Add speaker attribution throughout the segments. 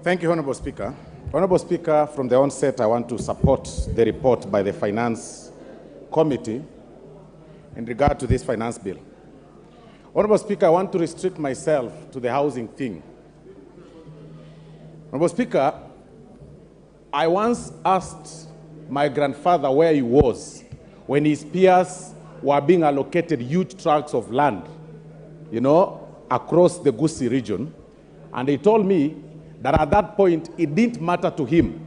Speaker 1: Thank you, Honorable Speaker. Honorable Speaker, from the onset, I want to support the report by the Finance Committee in regard to this finance bill. Honorable Speaker, I want to restrict myself to the housing thing. Honorable Speaker, I once asked my grandfather where he was when his peers were being allocated huge tracts of land, across the Kisii region. And he told me that at that point, it didn't matter to him,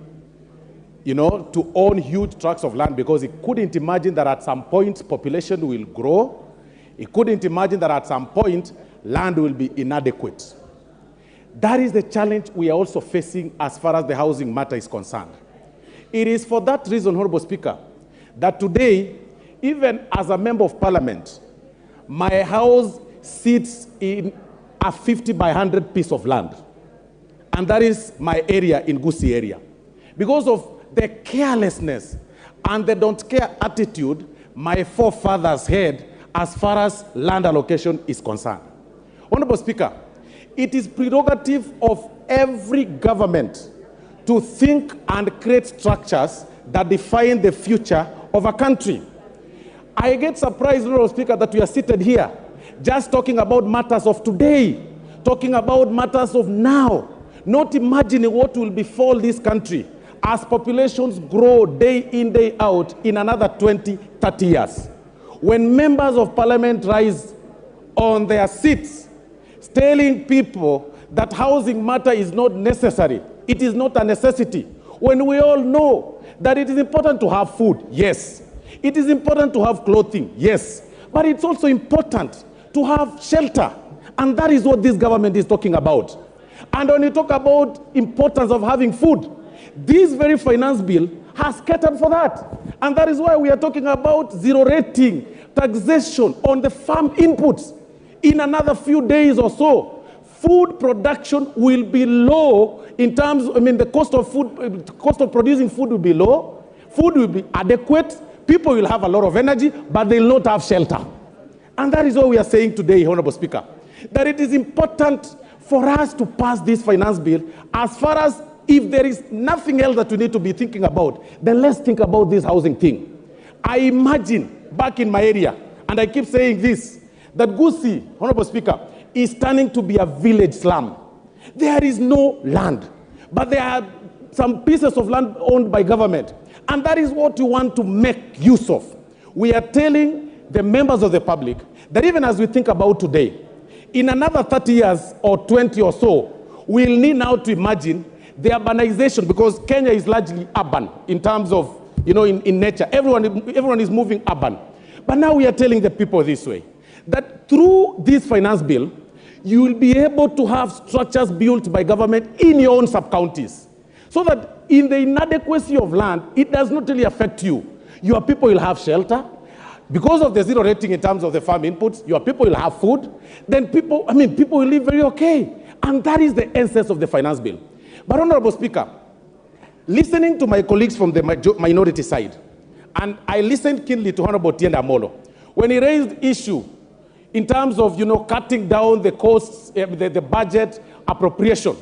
Speaker 1: to own huge tracts of land, because he couldn't imagine that at some point population will grow. He couldn't imagine that at some point land will be inadequate. That is the challenge we are also facing as far as the housing matter is concerned. It is for that reason, Honorable Speaker, that today, even as a member of parliament, my house sits in a 50 by 100 piece of land. And that is my area in Kisii area. Because of the carelessness and the don't care attitude my forefathers had as far as land allocation is concerned. Honorable Speaker, it is prerogative of every government to think and create structures that define the future of a country. I get surprised, Honorable Speaker, that we are seated here just talking about matters of today, talking about matters of now, not imagining what will befall this country as populations grow day in, day out in another 20, 30 years. When members of parliament rise on their seats, telling people that housing matter is not necessary, it is not a necessity, when we all know that it is important to have food, yes. It is important to have clothing, yes. But it's also important to have shelter. And that is what this government is talking about. And when you talk about importance of having food, this very finance bill has catered for that. And that is why we are talking about zero rating taxation on the farm inputs. In another few days or so, food production will be low in terms, the cost of food, cost of producing food will be low, food will be adequate, people will have a lot of energy, but they will not have shelter. And that is what we are saying today, Honorable Speaker, that it is important for us to pass this finance bill. As far as if there is nothing else that we need to be thinking about, then let's think about this housing thing. I imagine back in my area, and I keep saying this, that Kisii, Honorable Speaker, is turning to be a village slum. There is no land, but there are some pieces of land owned by government. And that is what we want to make use of. We are telling the members of the public that even as we think about today, in another 30 years or 20 or so, we'll need now to imagine the urbanization, because Kenya is largely urban in terms of, in nature. Everyone is moving urban. But now we are telling the people this way, that through this finance bill, you will be able to have structures built by government in your own sub-counties, so that in the inadequacy of land, it does not really affect you. Your people will have shelter. Because of the zero rating in terms of the farm inputs, your people will have food. Then people will live very okay. And that is the essence of the finance bill. But Honorable Speaker, listening to my colleagues from the minority side, and I listened keenly to Honorable Tienda Amolo, when he raised issue in terms of, cutting down the costs, the budget appropriation.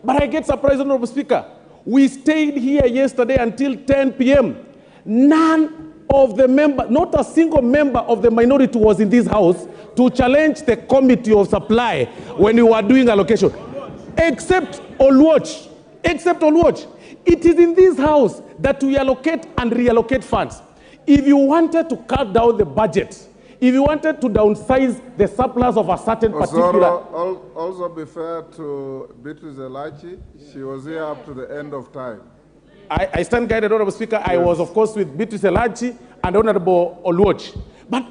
Speaker 1: But I get surprised, Honorable Speaker. We stayed here yesterday until 10 p.m. None of the members, not a single member of the minority was in this house to challenge the committee of supply when we were doing allocation. Except Oluoch. It is in this house that we allocate and reallocate funds. If you wanted to cut down the budget, if you wanted to downsize the surplus of a certain particular...
Speaker 2: Also be fair to Beatrice Elachi, she was here up to the end of time.
Speaker 1: I stand guided, Honorable Speaker. Yes. I was, of course, with Beatrice Elachi and Honorable Oluoch. But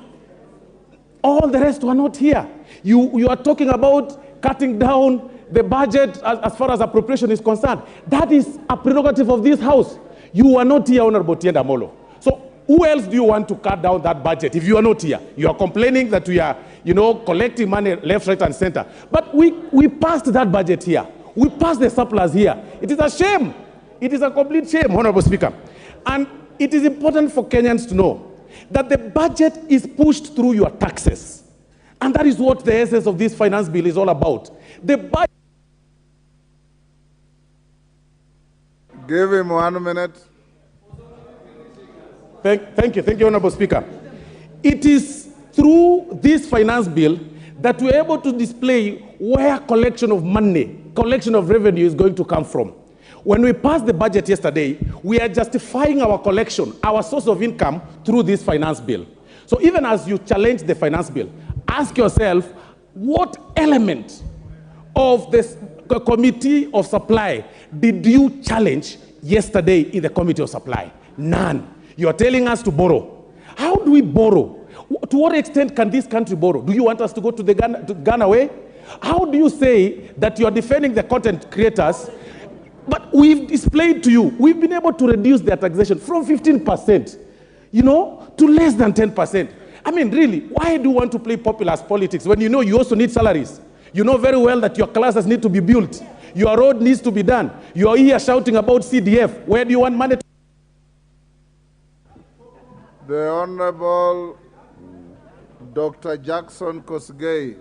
Speaker 1: all the rest were not here. You are talking about cutting down the budget as far as appropriation is concerned. That is a prerogative of this House. You are not here, Honorable Tienda Amolo. So who else do you want to cut down that budget if you are not here? You are complaining that we are, collecting money left, right, and center. But we passed that budget here. We passed the surplus here. It is a shame. It is a complete shame, Honorable Speaker. And it is important for Kenyans to know that the budget is pushed through your taxes. And that is what the essence of this finance bill is all about. The budget
Speaker 2: Give him 1 minute.
Speaker 1: Thank you, Honorable Speaker. It is through this finance bill that we're able to display where collection of money, collection of revenue is going to come from. When we passed the budget yesterday, we are justifying our collection, our source of income through this finance bill. So even as you challenge the finance bill, ask yourself, what element of this committee of supply did you challenge yesterday in the committee of supply? None. You are telling us to borrow. How do we borrow? To what extent can this country borrow? Do you want us to go to Ghana way? How do you say that you are defending the content creators? But we've displayed to you, we've been able to reduce their taxation from 15%, to less than 10%. I mean, really, why do you want to play populist politics when you know you also need salaries? You know very well that your classes need to be built. Your road needs to be done. You are here shouting about CDF. Where do you want money to?
Speaker 2: The Honorable Dr. Jackson Kosgei.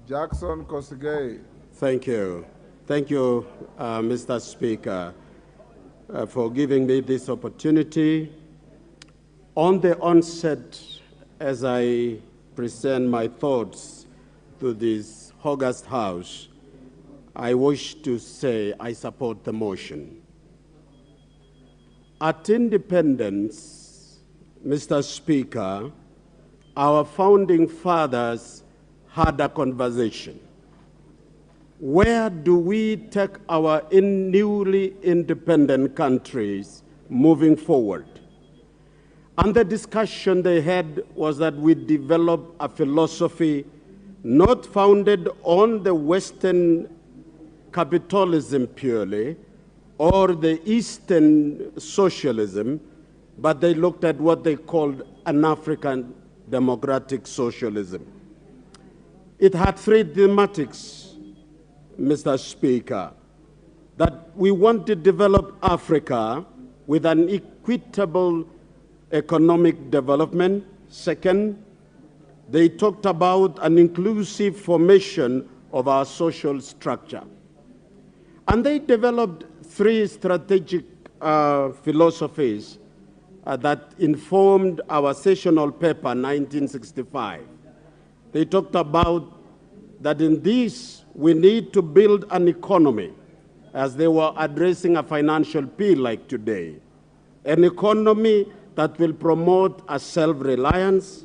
Speaker 2: Jackson Kosgei.
Speaker 3: Thank you. Thank you, Mr. Speaker, for giving me this opportunity. On the onset, as I present my thoughts to this august House, I wish to say I support the motion. At independence, Mr. Speaker, our founding fathers had a conversation. Where do we take our newly independent countries moving forward? And the discussion they had was that we develop a philosophy not founded on the Western capitalism purely, or the Eastern socialism, but they looked at what they called an African democratic socialism. It had three thematics, Mr. Speaker, that we want to develop Africa with an equitable economic development. Second, they talked about an inclusive formation of our social structure. And they developed three strategic philosophies that informed our sessional paper, 1965. They talked about that in this, we need to build an economy, as they were addressing a financial bill like today, an economy that will promote a self-reliance,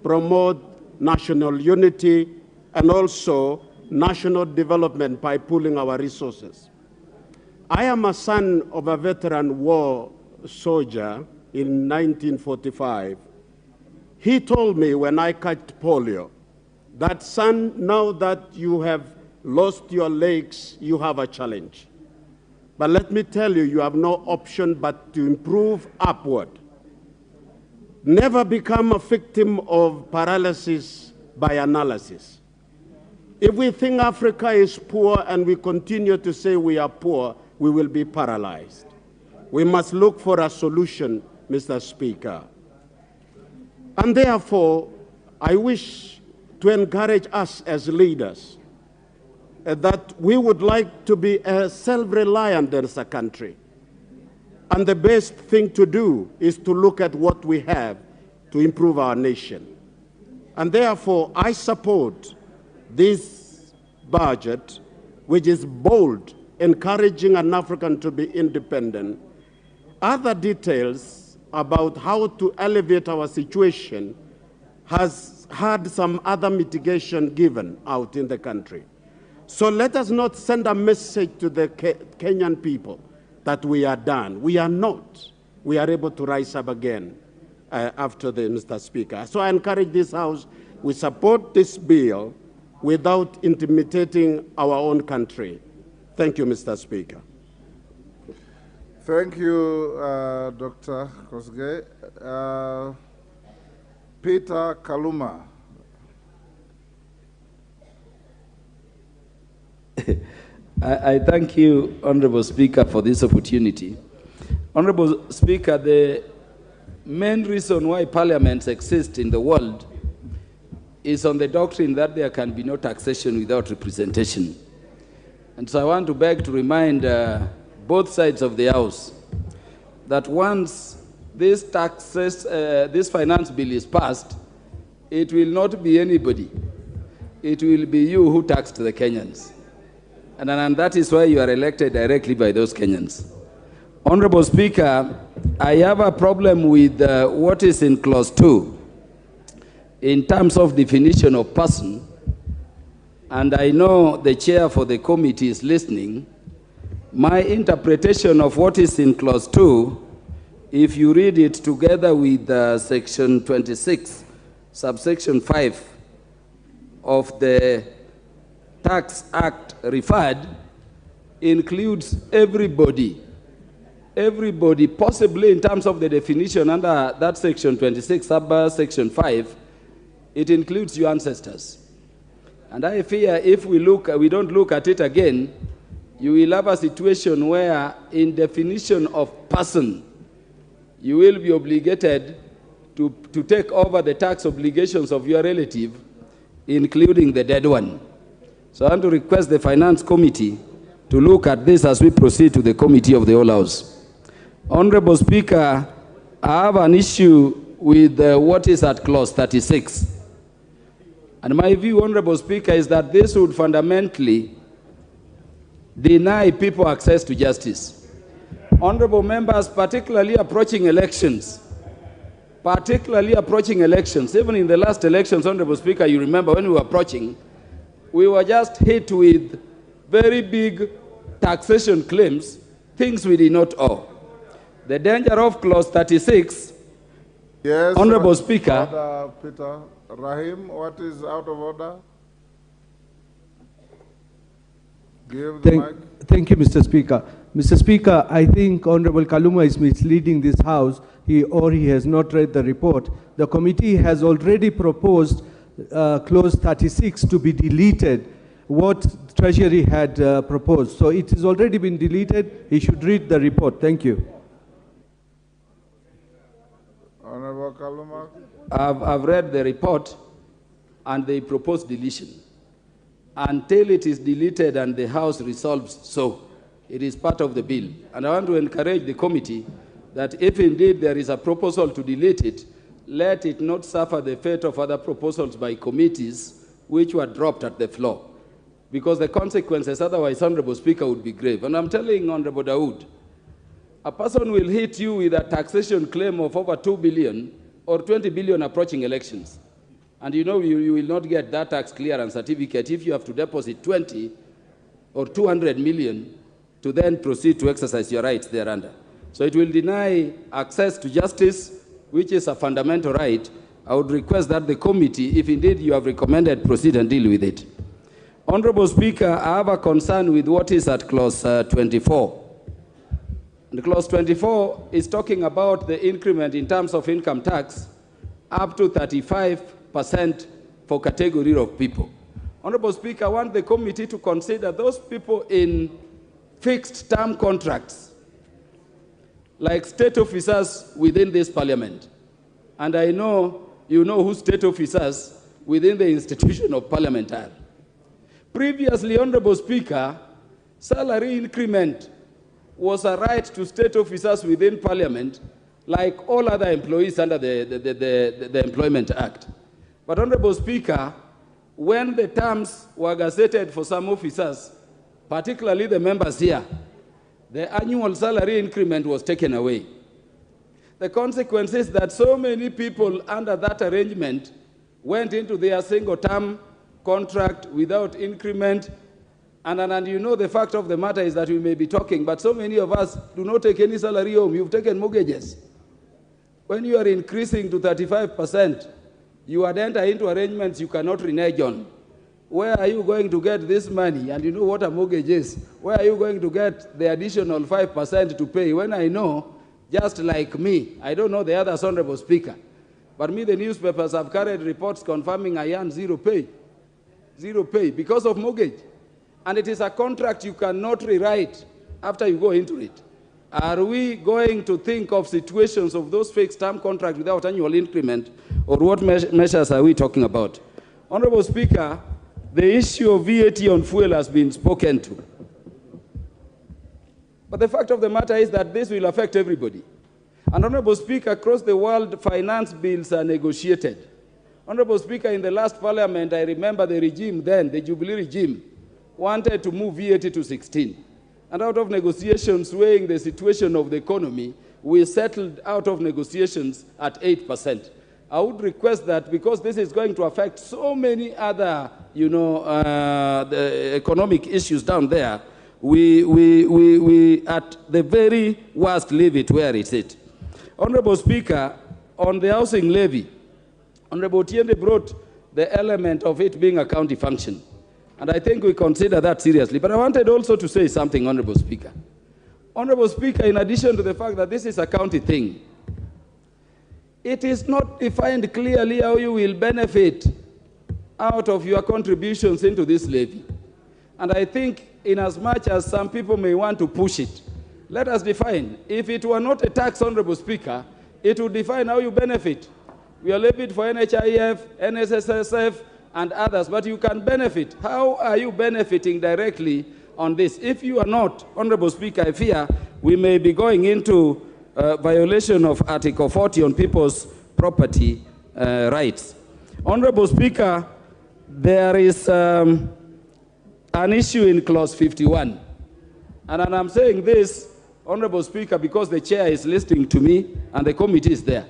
Speaker 3: promote national unity, and also national development by pooling our resources. I am a son of a veteran war soldier in 1945. He told me when I caught polio that, son, now that you have lost your legs, you have a challenge. But let me tell you, you have no option but to improve upward. Never become a victim of paralysis by analysis. If we think Africa is poor and we continue to say we are poor, we will be paralyzed. We must look for a solution, Mr. Speaker. And therefore, I wish to encourage us as leaders that we would like to be self-reliant as a country. And the best thing to do is to look at what we have to improve our nation. And therefore, I support this budget, which is bold, encouraging an African to be independent. Other details about how to elevate our situation has had some other mitigation given out in the country. So let us not send a message to the Kenyan people that we are done. We are not. We are able to rise up again after the Mr. Speaker. So I encourage this House, we support this bill without intimidating our own country. Thank you, Mr. Speaker.
Speaker 2: Thank you, Dr. Kosgei. Peter Kaluma.
Speaker 4: I thank you, Honorable Speaker, for this opportunity. Honorable Speaker, the main reason why parliaments exist in the world is on the doctrine that there can be no taxation without representation. And so I want to beg to remind both sides of the House that once this finance bill is passed, it will not be anybody. It will be you who taxed the Kenyans. And that is why you are elected directly by those Kenyans. Honorable Speaker, I have a problem with what is in clause 2 in terms of definition of person, and I know the chair for the committee is listening. My interpretation of what is in clause 2, if you read it together with section 26, subsection 5 of the Tax Act referred, includes everybody. Everybody, possibly in terms of the definition under that section 26, section 5, it includes your ancestors. And I fear if we don't look at it again, you will have a situation where in definition of person, you will be obligated to take over the tax obligations of your relative, including the dead one. So I want to request the Finance Committee to look at this as we proceed to the Committee of the Whole House. Honorable Speaker, I have an issue with what is at clause 36. And my view, Honorable Speaker, is that this would fundamentally deny people access to justice. Honorable members, particularly approaching elections, even in the last elections, Honorable Speaker, you remember when we were approaching, we were just hit with very big taxation claims, things we did not owe. The danger of clause 36, yes, Honorable Speaker.
Speaker 2: Order, Peter. Rahim, what is out of order? Give the mic.
Speaker 5: Thank you, Mr. Speaker. Mr. Speaker, I think Honorable Kaluma is misleading this House, he has not read the report. The committee has already proposed clause 36 to be deleted, what Treasury had proposed. So it has already been deleted. He should read the report. Thank you.
Speaker 2: Honorable Kaluma.
Speaker 4: I've read the report and they propose deletion. Until it is deleted and the House resolves so, it is part of the bill. And I want to encourage the committee that if indeed there is a proposal to delete it, let it not suffer the fate of other proposals by committees which were dropped at the floor. Because the consequences otherwise, Honorable Speaker, would be grave. And I'm telling Honorable Dawood, a person will hit you with a taxation claim of over 2 billion or 20 billion approaching elections. And you know you will not get that tax clearance certificate if you have to deposit 20 or 200 million to then proceed to exercise your rights thereunder. So it will deny access to justice, which is a fundamental right. I would request that the committee, if indeed you have recommended, proceed and deal with it. Honorable Speaker, I have a concern with what is at clause 24. And clause 24 is talking about the increment in terms of income tax up to 35% for category of people. Honorable Speaker, I want the committee to consider those people in fixed term contracts, like state officers within this parliament. And I know you know who state officers within the institution of parliament are. Previously, Honorable Speaker, salary increment was a right to state officers within parliament, like all other employees under the Employment Act. But Honorable Speaker, when the terms were gazetted for some officers, particularly the members here, the annual salary increment was taken away. The consequence is that so many people under that arrangement went into their single-term contract without increment. And you know the fact of the matter is that we may be talking, but so many of us do not take any salary home. You've taken mortgages. When you are increasing to 35%, you would enter into arrangements you cannot renege on. Where are you going to get this money? And you know what a mortgage is. Where are you going to get the additional 5% to pay? When I know, just like me, I don't know the others, Honorable Speaker, but me, the newspapers have carried reports confirming I earn zero pay because of mortgage. And it is a contract you cannot rewrite after you go into it. Are we going to think of situations of those fixed term contracts without annual increment, or what measures are we talking about? Honorable Speaker, the issue of VAT on fuel has been spoken to. But the fact of the matter is that this will affect everybody. And Honorable Speaker, across the world, finance bills are negotiated. Honorable Speaker, in the last parliament, I remember the regime then, the Jubilee regime, wanted to move VAT to 16. And out of negotiations weighing the situation of the economy, we settled out of negotiations at 8%. I would request that, because this is going to affect so many other, the economic issues down there, we at the very worst leave it where it is. Honorable Speaker, on the housing levy, Honorable Tiende brought the element of it being a county function. And I think we consider that seriously. But I wanted also to say something, Honorable Speaker. Honorable Speaker, in addition to the fact that this is a county thing, it is not defined clearly how you will benefit out of your contributions into this levy. And I think in as much as some people may want to push it, let us define. If it were not a tax, Honorable Speaker, it would define how you benefit. We are levied for NHIF, NSSF, and others, but you can benefit. How are you benefiting directly on this? If you are not, Honorable Speaker, I fear we may be going into violation of Article 40 on people's property rights. Honorable Speaker, there is an issue in Clause 51. And I'm saying this, Honorable Speaker, because the chair is listening to me and the committee is there.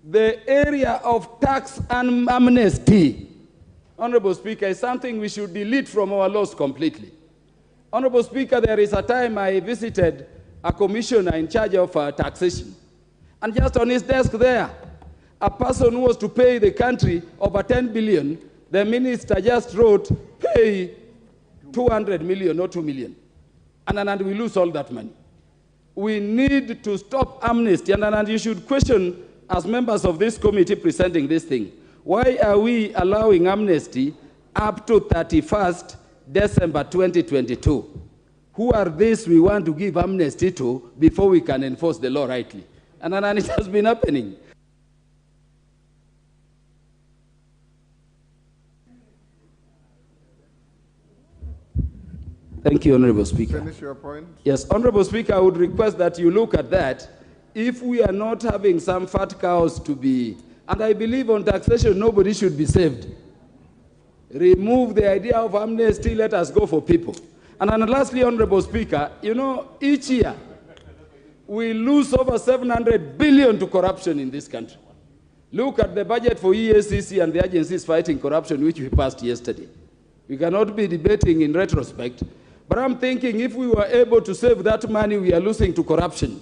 Speaker 4: The area of tax and amnesty, Honorable Speaker, is something we should delete from our laws completely. Honorable Speaker, there is a time I visited a commissioner in charge of taxation. And just on his desk there, a person who was to pay the country over 10 billion, the minister just wrote, pay 200 million or 2 million. And we lose all that money. We need to stop amnesty. And you should question, as members of this committee presenting this thing, why are we allowing amnesty up to 31st December 2022? Who are these we want to give amnesty to before we can enforce the law rightly? And it has been happening. Thank you, Honorable Speaker.
Speaker 2: Finish your point.
Speaker 4: Yes, Honorable Speaker, I would request that you look at that. If we are not having some fat cows to be, and I believe on taxation, nobody should be saved. Remove the idea of amnesty, let us go for people. And then lastly, Honorable Speaker, each year, we lose over 700 billion to corruption in this country. Look at the budget for EACC and the agencies fighting corruption, which we passed yesterday. We cannot be debating in retrospect, but I'm thinking if we were able to save that money we are losing to corruption,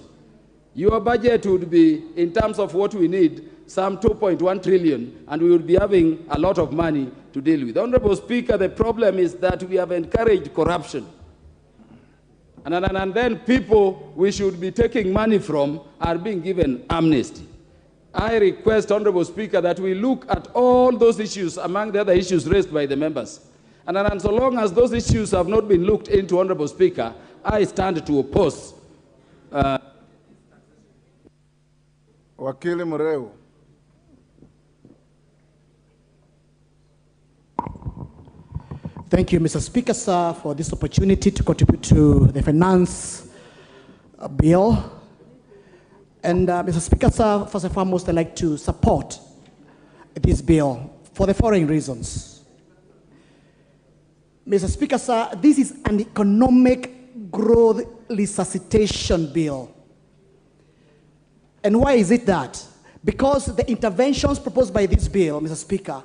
Speaker 4: your budget would be, in terms of what we need, some 2.1 trillion, and we would be having a lot of money to deal with. Honorable Speaker, the problem is that we have encouraged corruption. And then people we should be taking money from are being given amnesty. I request, Honorable Speaker, that we look at all those issues among the other issues raised by the members. And so long as those issues have not been looked into, Honorable Speaker, I stand to oppose.
Speaker 2: Wakili Mureu.
Speaker 6: Thank you, Mr. Speaker, sir, for this opportunity to contribute to the finance bill. And Mr. Speaker, sir, first and foremost, I'd like to support this bill for the following reasons. Mr. Speaker, sir, this is an economic growth resuscitation bill. And why is it that? Because the interventions proposed by this bill, Mr. Speaker,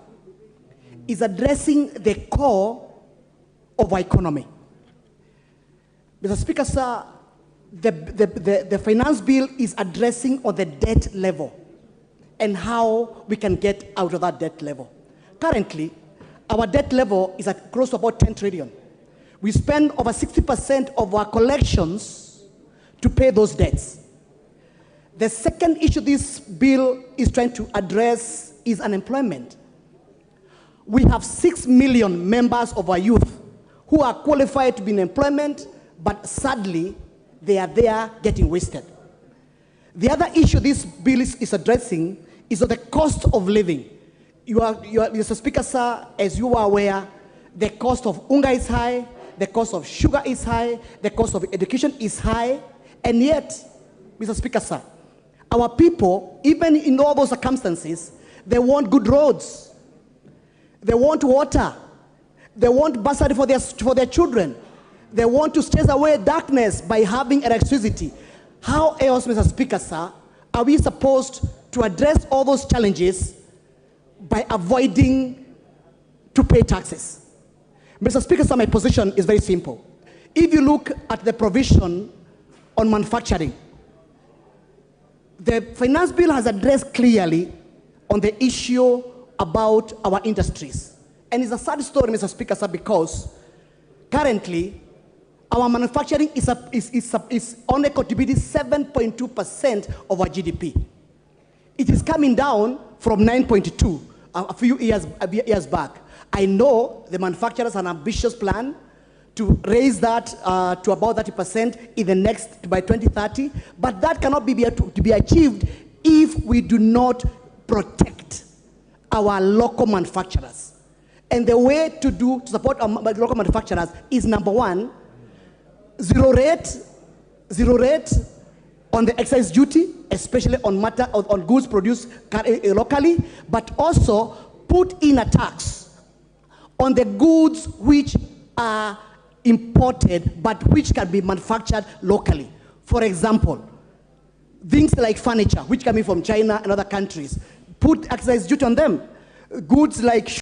Speaker 6: is addressing the core of our economy. Mr. Speaker, sir, the finance bill is addressing on the debt level and how we can get out of that debt level. Currently, our debt level is at close to about 10 trillion. We spend over 60% of our collections to pay those debts. The second issue this bill is trying to address is unemployment. We have 6 million members of our youth who are qualified to be in employment, but sadly, they are there getting wasted. The other issue this bill is addressing is the cost of living. Mr. Speaker, sir, as you are aware, the cost of unga is high, the cost of sugar is high, the cost of education is high, and yet, Mr. Speaker, sir, our people, even in all those circumstances, they want good roads, they want water, they want bursary for their children, they want to chase away darkness by having electricity. How else, Mr. Speaker, sir, are we supposed to address all those challenges by avoiding to pay taxes? Mr. Speaker, sir, my position is very simple. If you look at the provision on manufacturing, the finance bill has addressed clearly on the issue about our industries. And it's a sad story, Mr. Speaker, sir, because currently our manufacturing is only contributing 7.2% of our GDP. It is coming down from 9.2 a few years back. I know the manufacturers have an ambitious plan to raise that to about 30% by 2030, but that cannot be achieved if we do not protect our local manufacturers. And the way to support our local manufacturers is, number one, zero rate on the excise duty, especially on goods produced locally, but also put in a tax on the goods which are imported but which can be manufactured locally. For example, things like furniture, which come in from China and other countries, put excise duty on them. Goods like